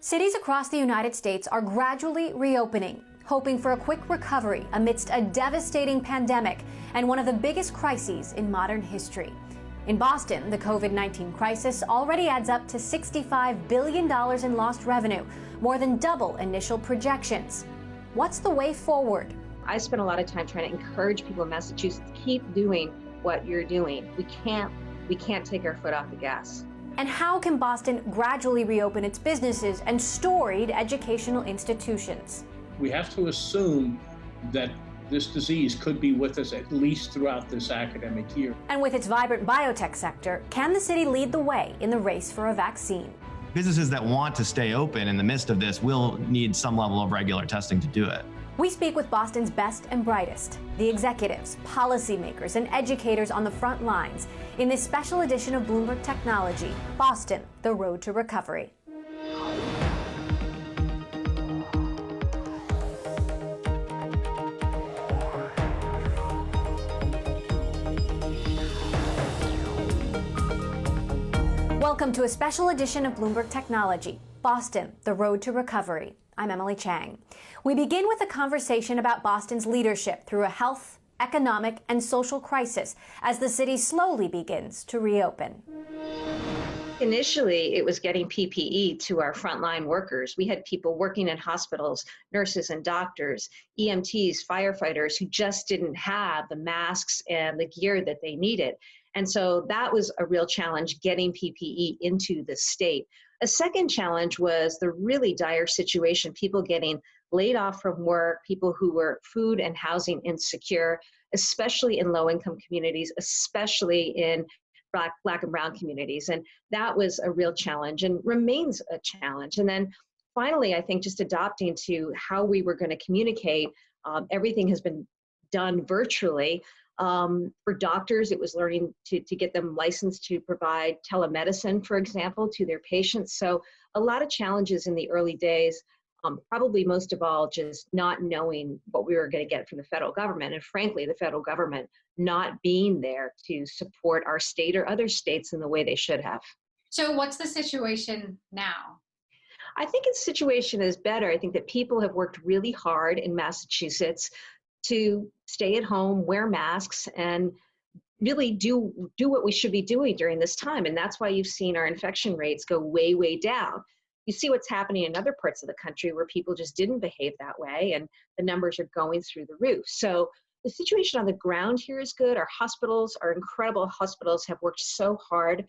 Cities across the United States are gradually reopening, hoping for a quick recovery amidst a devastating pandemic and one of the biggest crises in modern history. In Boston, the COVID-19 crisis already adds up to $65 billion in lost revenue, more than double initial projections. What's the way forward? I spent a lot of time trying to encourage people in Massachusetts, keep doing what you're doing. We can't take our foot off the gas. And how can Boston gradually reopen its businesses and storied educational institutions? We have to assume that this disease could be with us at least throughout this academic year. And with its vibrant biotech sector, can the city lead the way in the race for a vaccine? Businesses that want to stay open in the midst of this will need some level of regular testing to do it. We speak with Boston's best and brightest, the executives, policymakers, and educators on the front lines in this special edition of Bloomberg Technology, Boston, the Road to Recovery. Welcome to a special edition of Bloomberg Technology, Boston, the Road to Recovery. I'm Emily Chang. We begin with a conversation about Boston's leadership through a health, economic, and social crisis as the city slowly begins to reopen. Initially, it was getting PPE to our frontline workers. We had people working in hospitals, nurses and doctors, EMTs, firefighters who just didn't have the masks and the gear that they needed. And so that was a real challenge, getting PPE into the state. A second challenge was the really dire situation, people getting laid off from work, people who were food and housing insecure, especially in low-income communities, especially in Black and brown communities. And that was a real challenge and remains a challenge. And then finally, I think just adopting to how we were going to communicate. Everything has been done virtually. For doctors, it was learning to get them licensed to provide telemedicine, for example, to their patients. So a lot of challenges in the early days, probably most of all, just not knowing what we were going to get from the federal government. And frankly, the federal government not being there to support our state or other states in the way they should have. So what's the situation now? I think the situation is better. I think that people have worked really hard in Massachusetts to stay at home, wear masks, and really do what we should be doing during this time. And that's why you've seen our infection rates go way, way down. You see what's happening in other parts of the country where people just didn't behave that way, and the numbers are going through the roof. So the situation on the ground here is good. Our hospitals, our incredible hospitals, have worked so hard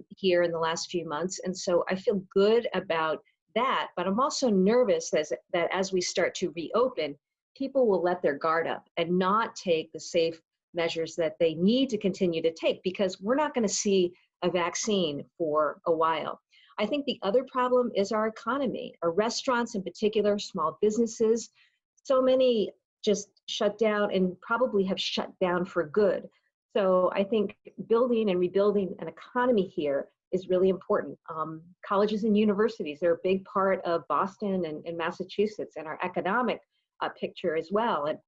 here in the last few months. And so I feel good about that, but I'm also nervous that as we start to reopen, people will let their guard up and not take the safe measures that they need to continue to take, because we're not going to see a vaccine for a while. I think the other problem is our economy. Our restaurants in particular, small businesses, so many just shut down and probably have shut down for good. So I think building and rebuilding an economy here is really important. Colleges and universities, they're a big part of Boston and Massachusetts and our economic picture as well. And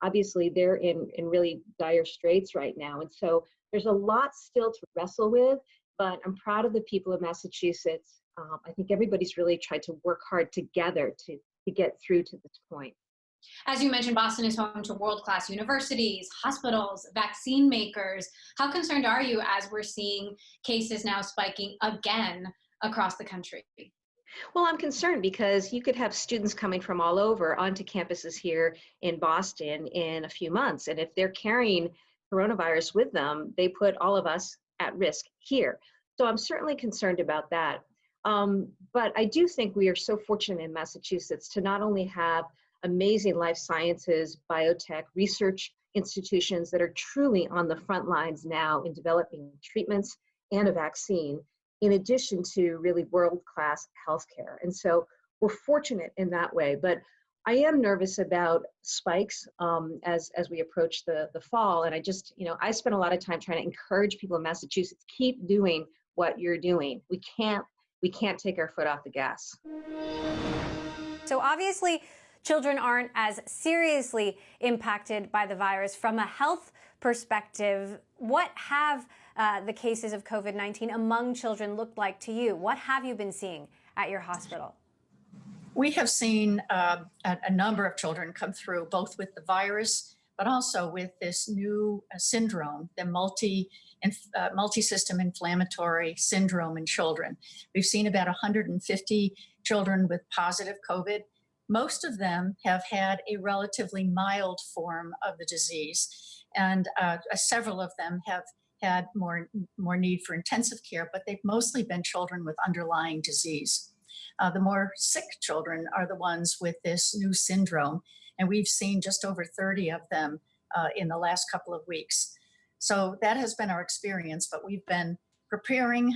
obviously they're in really dire straits right now. And so there's a lot still to wrestle with, but I'm proud of the people of Massachusetts. I think everybody's really tried to work hard together to get through to this point. As you mentioned, Boston is home to world-class universities, hospitals, vaccine makers. How concerned are you as we're seeing cases now spiking again across the country? Well, I'm concerned because you could have students coming from all over onto campuses here in Boston in a few months. And if they're carrying coronavirus with them, they put all of us at risk here. So I'm certainly concerned about that. But I do think we are so fortunate in Massachusetts to not only have amazing life sciences, biotech, research institutions that are truly on the front lines now in developing treatments and a vaccine, in addition to really world-class healthcare. And so we're fortunate in that way. But I am nervous about spikes as we approach the fall. And I spent a lot of time trying to encourage people in Massachusetts, keep doing what you're doing. We can't take our foot off the gas. So obviously, children aren't as seriously impacted by the virus. From a health perspective, what have the cases of COVID-19 among children looked like to you? What have you been seeing at your hospital? We have seen a number of children come through, both with the virus, but also with this new syndrome, the multi-system inflammatory syndrome in children. We've seen about 150 children with positive COVID. Most of them have had a relatively mild form of the disease, and several of them have had more need for intensive care, but they've mostly been children with underlying disease. The more sick children are the ones with this new syndrome, and we've seen just over 30 of them in the last couple of weeks. So that has been our experience, but we've been preparing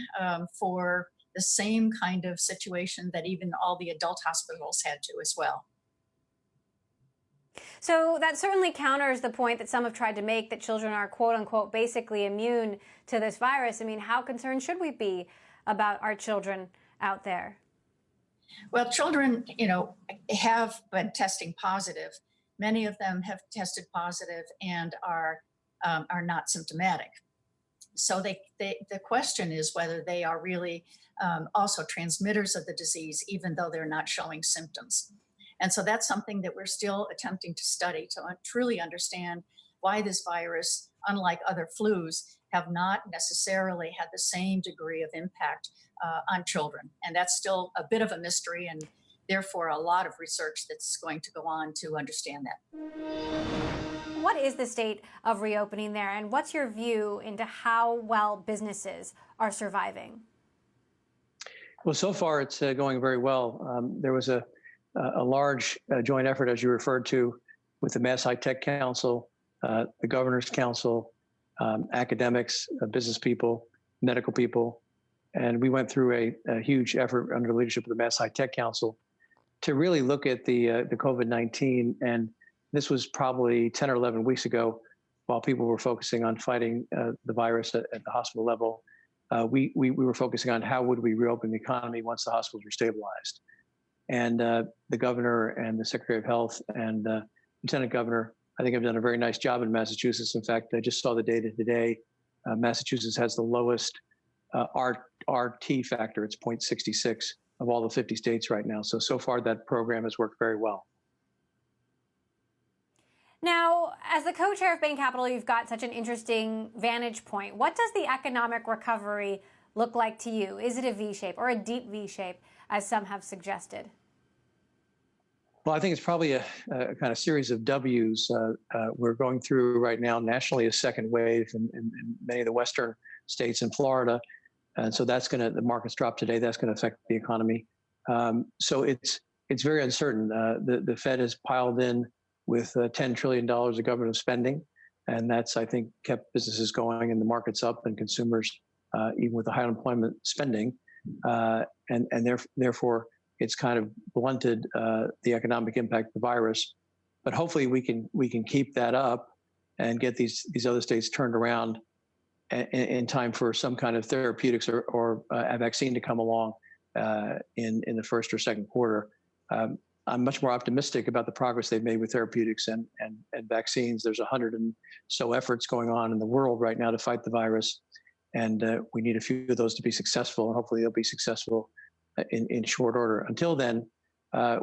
for the same kind of situation that even all the adult hospitals had to as well. So that certainly counters the point that some have tried to make that children are, quote unquote, basically immune to this virus. I mean, how concerned should we be about our children out there? Well, children, have been testing positive. Many of them have tested positive and are not symptomatic. So the question is whether they are really also transmitters of the disease, even though they're not showing symptoms. And so that's something that we're still attempting to study to truly understand why this virus, unlike other flus, have not necessarily had the same degree of impact on children. And that's still a bit of a mystery, and therefore a lot of research that's going to go on to understand that. What is the state of reopening there, and what's your view into how well businesses are surviving? Well, so far it's going very well. There was a large joint effort, as you referred to, with the Mass High Tech Council, the Governor's Council, academics, business people, medical people. And we went through a huge effort under the leadership of the Mass High Tech Council to really look at the COVID-19. And this was probably 10 or 11 weeks ago, while people were focusing on fighting the virus at the hospital level. We were focusing on how would we reopen the economy once the hospitals were stabilized. And the governor and the Secretary of Health and Lieutenant Governor, I think, have done a very nice job in Massachusetts. In fact, I just saw the data today. Massachusetts has the lowest RT factor. It's 0.66 of all the 50 states right now. So far that program has worked very well. Now, as the co-chair of Bain Capital, you've got such an interesting vantage point. What does the economic recovery look like to you? Is it a V shape or a deep V shape, as some have suggested? Well, I think it's probably a kind of series of W's. We're going through right now nationally a second wave in many of the western states and Florida. And so the markets dropped today. That's going to affect the economy. So it's very uncertain. The Fed has piled in with $10 trillion of government spending. And that's, I think, kept businesses going and the markets up and consumers, even with the high unemployment, spending. And therefore, it's kind of blunted the economic impact of the virus. But hopefully we can keep that up and get these other states turned around in time for some kind of therapeutics or a vaccine to come along in the first or second quarter. I'm much more optimistic about the progress they've made with therapeutics and vaccines. There's 100 and so efforts going on in the world right now to fight the virus. And we need a few of those to be successful, and hopefully they'll be successful in short order. Until then,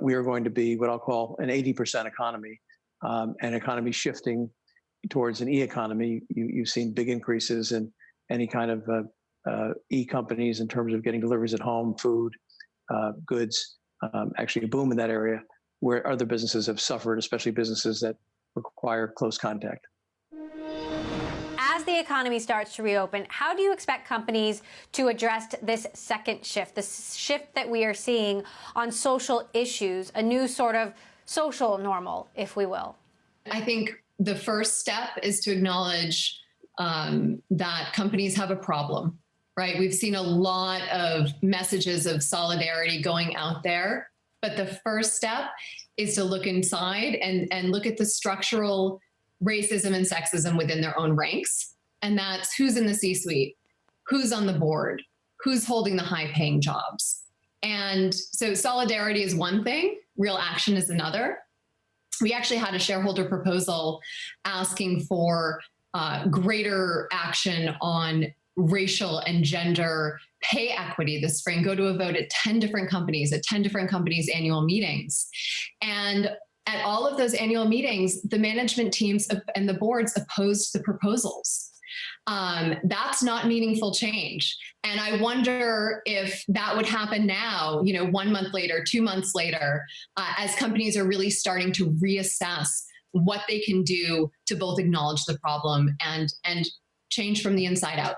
we are going to be what I'll call an 80% economy, an economy shifting towards an e-economy. You've seen big increases in any kind of e-companies in terms of getting deliveries at home, food, goods, actually a boom in that area, where other businesses have suffered, especially businesses that require close contact. As the economy starts to reopen, how do you expect companies to address this second shift, the shift that we are seeing on social issues, a new sort of social normal, if we will? I think the first step is to acknowledge that companies have a problem, right? We've seen a lot of messages of solidarity going out there, but the first step is to look inside and look at the structural racism and sexism within their own ranks. And that's who's in the C-suite, who's on the board, who's holding the high-paying jobs. And so solidarity is one thing, real action is another. We actually had a shareholder proposal asking for greater action on racial and gender pay equity this spring, go to a vote at 10 different companies, annual meetings. And at all of those annual meetings, the management teams and the boards opposed the proposals. That's not meaningful change. And I wonder if that would happen now, 1 month later, 2 months later, as companies are really starting to reassess what they can do to both acknowledge the problem and change from the inside out.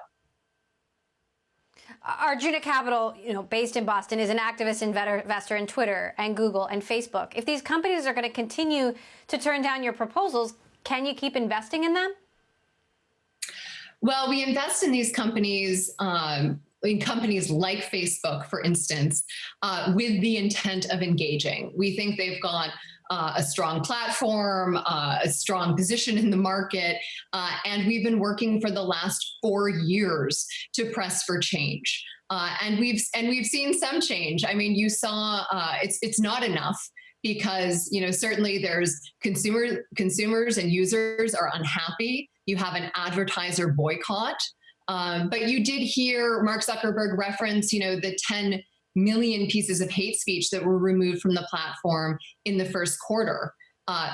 Arjuna Capital, based in Boston, is an activist investor in Twitter and Google and Facebook. If these companies are going to continue to turn down your proposals, can you keep investing in them? Well, we invest in these companies, in companies like Facebook, for instance, with the intent of engaging. We think they've got a strong platform, a strong position in the market, and we've been working for the last 4 years to press for change. And we've seen some change. I mean, you saw it's not enough, because certainly there's consumers and users are unhappy. You have an advertiser boycott, but you did hear Mark Zuckerberg reference the 10 million pieces of hate speech that were removed from the platform in the first quarter.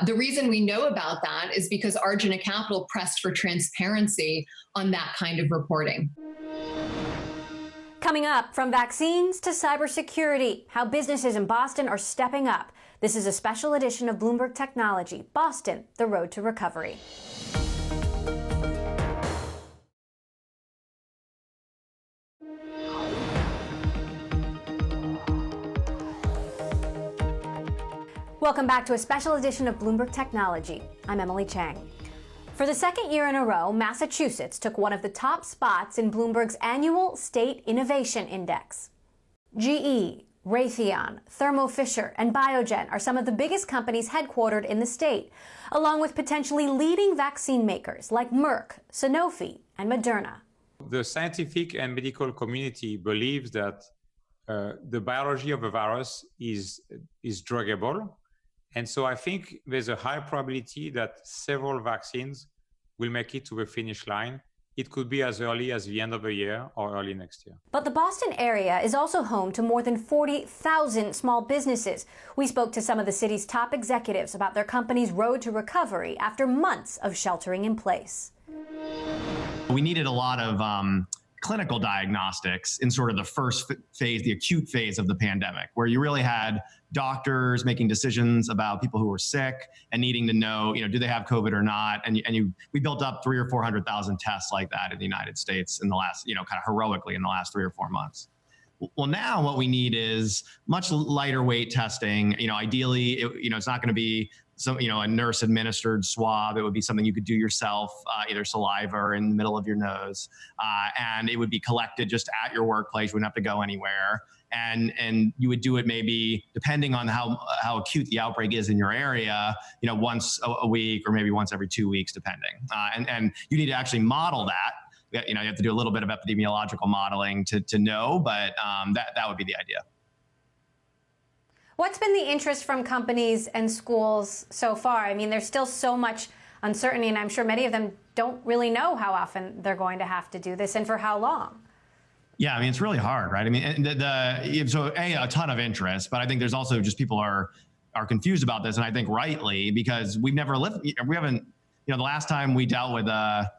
The reason we know about that is because Arjuna Capital pressed for transparency on that kind of reporting. Coming up, from vaccines to cybersecurity, how businesses in Boston are stepping up. This is a special edition of Bloomberg Technology, Boston, the road to recovery. Welcome back to a special edition of Bloomberg Technology. I'm Emily Chang. For the second year in a row, Massachusetts took one of the top spots in Bloomberg's annual State Innovation Index. GE, Raytheon, Thermo Fisher, and Biogen are some of the biggest companies headquartered in the state, along with potentially leading vaccine makers like Merck, Sanofi, and Moderna. The scientific and medical community believes that the biology of a virus is druggable. And so I think there's a high probability that several vaccines will make it to the finish line. It could be as early as the end of the year or early next year. But the Boston area is also home to more than 40,000 small businesses. We spoke to some of the city's top executives about their company's road to recovery after months of sheltering in place. We needed a lot of clinical diagnostics in sort of the first phase, the acute phase of the pandemic, where you really had doctors making decisions about people who were sick and needing to know, do they have COVID or not? And we built up 300,000 or 400,000 tests like that in the United States in the last, kind of heroically in the last 3 or 4 months. Well, now what we need is much lighter weight testing. Ideally, it's not going to be a nurse administered swab. It would be something you could do yourself, either saliva or in the middle of your nose. And it would be collected just at your workplace. You wouldn't have to go anywhere. And you would do it maybe, depending on how acute the outbreak is in your area, once a week or maybe once every 2 weeks, depending. And you need to actually model that. You have to do a little bit of epidemiological modeling to know, but that would be the idea. What's been the interest from companies and schools so far? I mean, there's still so much uncertainty, and I'm sure many of them don't really know how often they're going to have to do this and for how long. Yeah, I mean, it's really hard, right? I mean, a ton of interest, but I think there's also just people are confused about this, and I think rightly, because we haven't, the last time we dealt with a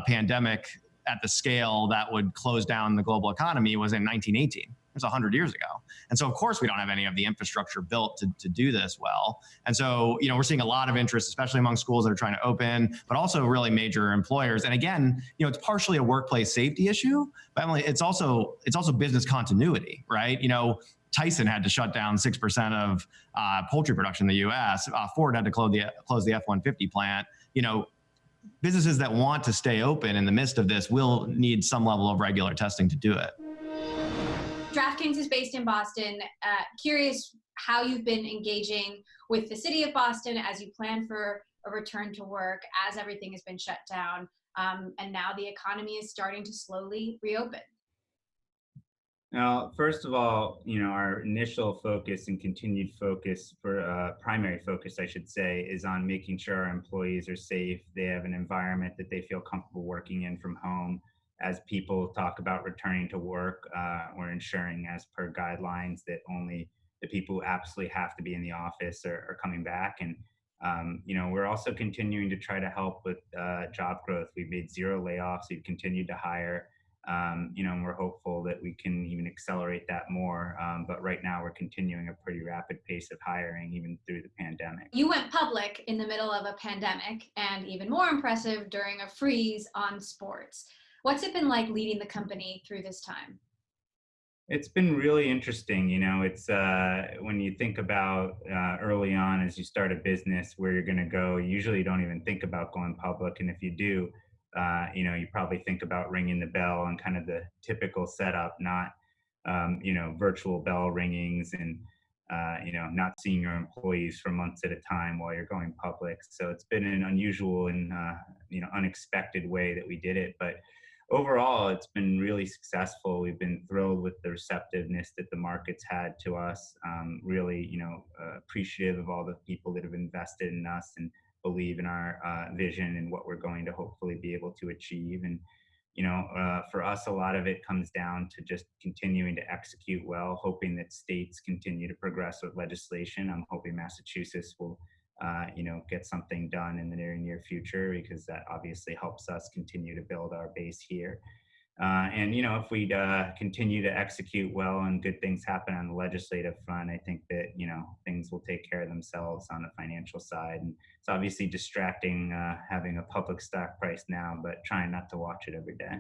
pandemic at the scale that would close down the global economy was in 1918. It was 100 years ago. And so, of course, we don't have any of the infrastructure built to do this well. And so, we're seeing a lot of interest, especially among schools that are trying to open, but also really major employers. And again, it's partially a workplace safety issue, but Emily, it's also business continuity, right? Tyson had to shut down 6% of poultry production in the U.S. Ford had to close the F-150 plant. Businesses that want to stay open in the midst of this will need some level of regular testing to do it. DraftKings is based in Boston. Curious how you've been engaging with the city of Boston as you plan for a return to work, as everything has been shut down, and now the economy is starting to slowly reopen. Now, first of all, our initial focus and continued focus primary focus, I should say, is on making sure our employees are safe. They have an environment that they feel comfortable working in from home. as people talk about returning to work, we're ensuring as per guidelines that only the people who absolutely have to be in the office are coming back. And we're also continuing to try to help with job growth. We've made 0 layoffs. We've continued to hire. And we're hopeful that we can even accelerate that more. But right now, we're continuing a pretty rapid pace of hiring, even through the pandemic. You went public in the middle of a pandemic, and even more impressive, during a freeze on sports. What's it been like leading the company through this time? It's been really interesting. It's when you think about early on as you start a business where you're going to go, you usually don't even think about going public. And if you do, you probably think about ringing the bell and kind of the typical setup, not, virtual bell ringings and, not seeing your employees for months at a time while you're going public. So it's been an unusual and, unexpected way that we did it. But overall, it's been really successful. We've been thrilled with the receptiveness that the market's had to us. Really, appreciative of all the people that have invested in us and believe in our vision and what we're going to hopefully be able to achieve. And, for us, a lot of it comes down to just continuing to execute well, hoping that states continue to progress with legislation. I'm hoping Massachusetts will get something done in the near future, because that obviously helps us continue to build our base here. And if we continue to execute well and good things happen on the legislative front, I think that, things will take care of themselves on the financial side. And it's obviously distracting having a public stock price now, but trying not to watch it every day.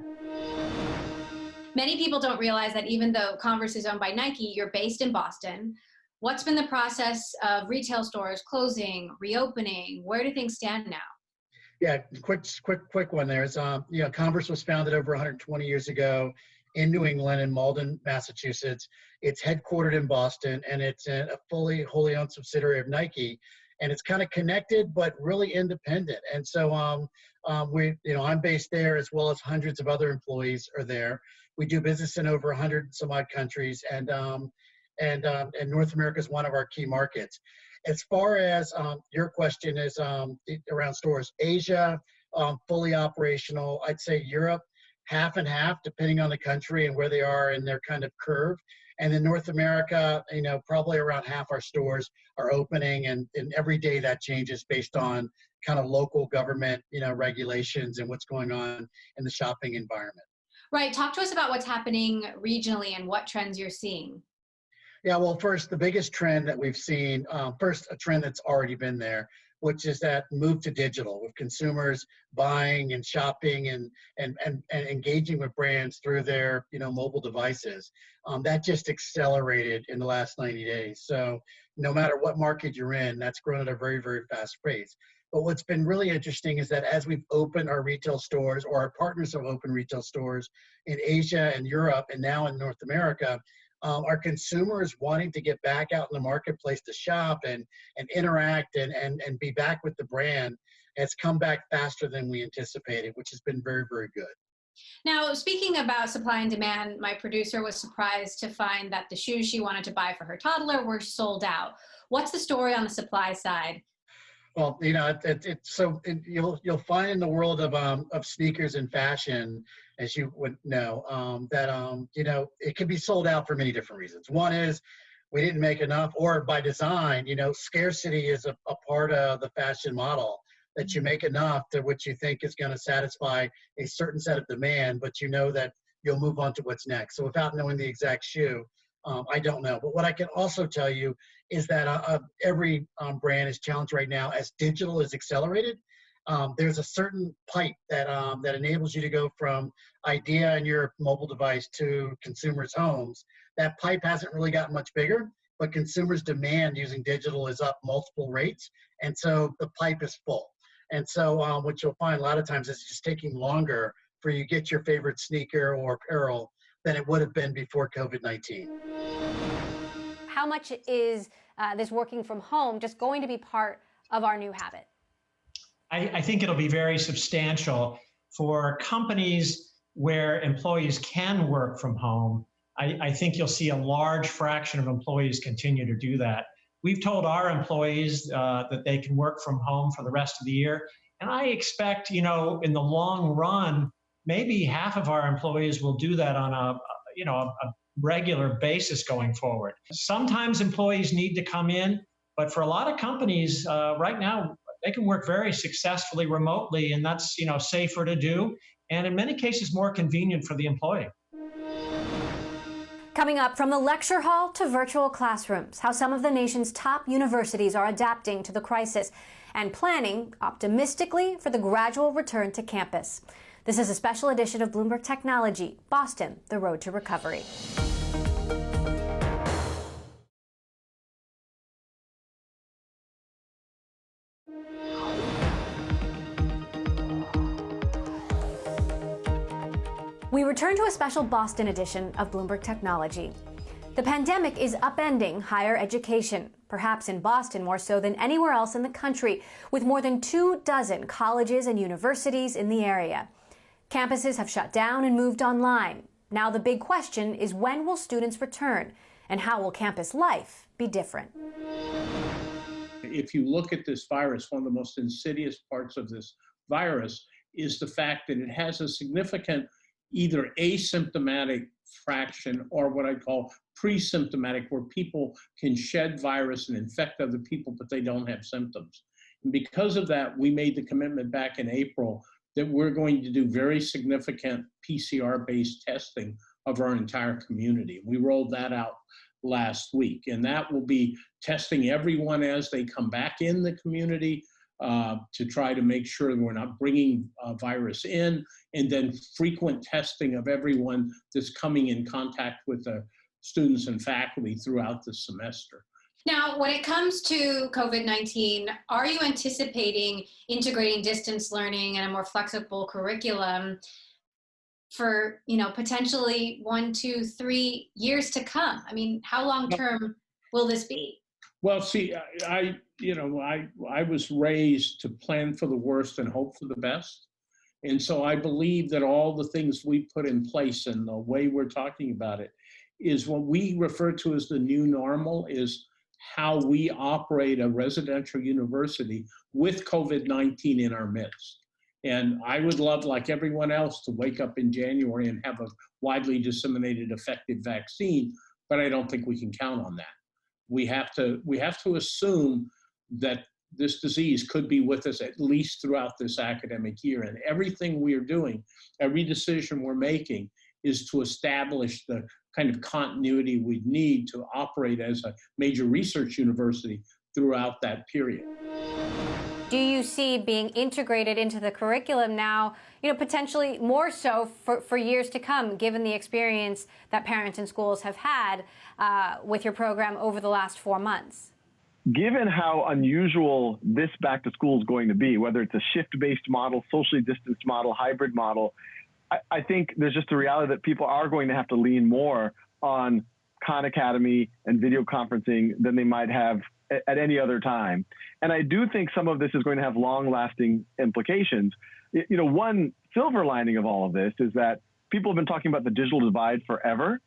Many people don't realize that even though Converse is owned by Nike, you're based in Boston. What's been the process of retail stores closing, reopening? Where do things stand now? Yeah, quick one there. Converse was founded over 120 years ago in New England, in Malden, Massachusetts. It's headquartered in Boston, and it's a wholly owned subsidiary of Nike. And it's kind of connected, but really independent. And so I'm based there, as well as hundreds of other employees are there. We do business in over 100 some odd countries, and North America is one of our key markets. As far as your question is around stores, Asia, fully operational. I'd say Europe, half and half, depending on the country and where they are in their kind of curve. And in North America, probably around half our stores are opening, and every day that changes based on kind of local government, regulations and what's going on in the shopping environment. Right. Talk to us about what's happening regionally and what trends you're seeing. Yeah, well, first, the biggest trend that we've seen, first, a trend that's already been there, which is that move to digital, with consumers buying and shopping and engaging with brands through their mobile devices. That just accelerated in the last 90 days. So no matter what market you're in, that's grown at a very, very fast pace. But what's been really interesting is that as we've opened our retail stores, or our partners have opened retail stores in Asia and Europe, and now in North America, our consumers wanting to get back out in the marketplace to shop and interact and be back with the brand has come back faster than we anticipated, which has been very, very good. Now, speaking about supply and demand, my producer was surprised to find that the shoes she wanted to buy for her toddler were sold out. What's the story on the supply side? Well, you'll find in the world of sneakers and fashion, as you would know, that it can be sold out for many different reasons. One is we didn't make enough, or by design, scarcity is a part of the fashion model, that you make enough to what you think is going to satisfy a certain set of demand, but that you'll move on to what's next. So without knowing the exact shoe, I don't know. But what I can also tell you is that every brand is challenged right now as digital is accelerated. There's a certain pipe that enables you to go from idea in your mobile device to consumers' homes. That pipe hasn't really gotten much bigger, but consumers' demand using digital is up multiple rates. And so the pipe is full. And so what you'll find a lot of times is it's just taking longer for you to get your favorite sneaker or apparel than it would have been before COVID-19. How much is this working from home just going to be part of our new habit? I think it'll be very substantial for companies where employees can work from home. I think you'll see a large fraction of employees continue to do that. We've told our employees that they can work from home for the rest of the year. And I expect, in the long run, maybe half of our employees will do that on a regular basis going forward. Sometimes employees need to come in, but for a lot of companies right now, they can work very successfully remotely, and that's safer to do, and in many cases more convenient for the employee. Coming up, from the lecture hall to virtual classrooms, how some of the nation's top universities are adapting to the crisis and planning optimistically for the gradual return to campus. This is a special edition of Bloomberg Technology, Boston, the road to recovery. We return to a special Boston edition of Bloomberg Technology. The pandemic is upending higher education, perhaps in Boston more so than anywhere else in the country, with more than 24 colleges and universities in the area. Campuses have shut down and moved online. Now the big question is, when will students return, and how will campus life be different? If you look at this virus, one of the most insidious parts of this virus is the fact that it has a significant either asymptomatic fraction or what I call pre-symptomatic, where people can shed virus and infect other people, but they don't have symptoms. And because of that, we made the commitment back in April that we're going to do very significant PCR-based testing of our entire community. We rolled that out last week, and that will be testing everyone as they come back in the community to try to make sure that we're not bringing virus in, and then frequent testing of everyone that's coming in contact with the students and faculty throughout the semester. Now, when it comes to COVID-19, are you anticipating integrating distance learning and a more flexible curriculum for, potentially 1, 2, 3 years to come? I mean, how long term will this be? Well, see, I was raised to plan for the worst and hope for the best. And so I believe that all the things we put in place and the way we're talking about it is what we refer to as the new normal, is how we operate a residential university with COVID-19 in our midst. And I would love, like everyone else, to wake up in January and have a widely disseminated effective vaccine, but I don't think we can count on that. We have to assume that this disease could be with us at least throughout this academic year. And everything we are doing, every decision we're making, is to establish the kind of continuity we need to operate as a major research university throughout that period. Do you see being integrated into the curriculum now, potentially more so for years to come, given the experience that parents and schools have had with your program over the last 4 months? Given how unusual this back to school is going to be, whether it's a shift-based model, socially distanced model, hybrid model, I think there's just a reality that people are going to have to lean more on Khan Academy and video conferencing than they might have at any other time. And I do think some of this is going to have long-lasting implications. One silver lining of all of this is that people have been talking about the digital divide forever.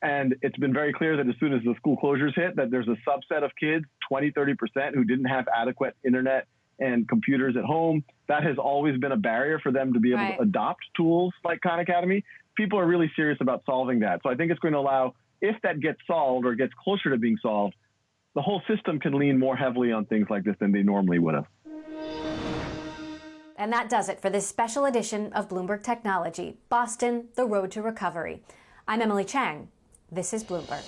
And it's been very clear that as soon as the school closures hit, that there's a subset of kids, 20-30%, who didn't have adequate internet and computers at home. That has always been a barrier for them to be able to adopt tools like Khan Academy. People are really serious about solving that. So I think it's going to allow, if that gets solved or gets closer to being solved, the whole system can lean more heavily on things like this than they normally would have. And that does it for this special edition of Bloomberg Technology, Boston, the road to recovery. I'm Emily Chang. This is Bloomberg.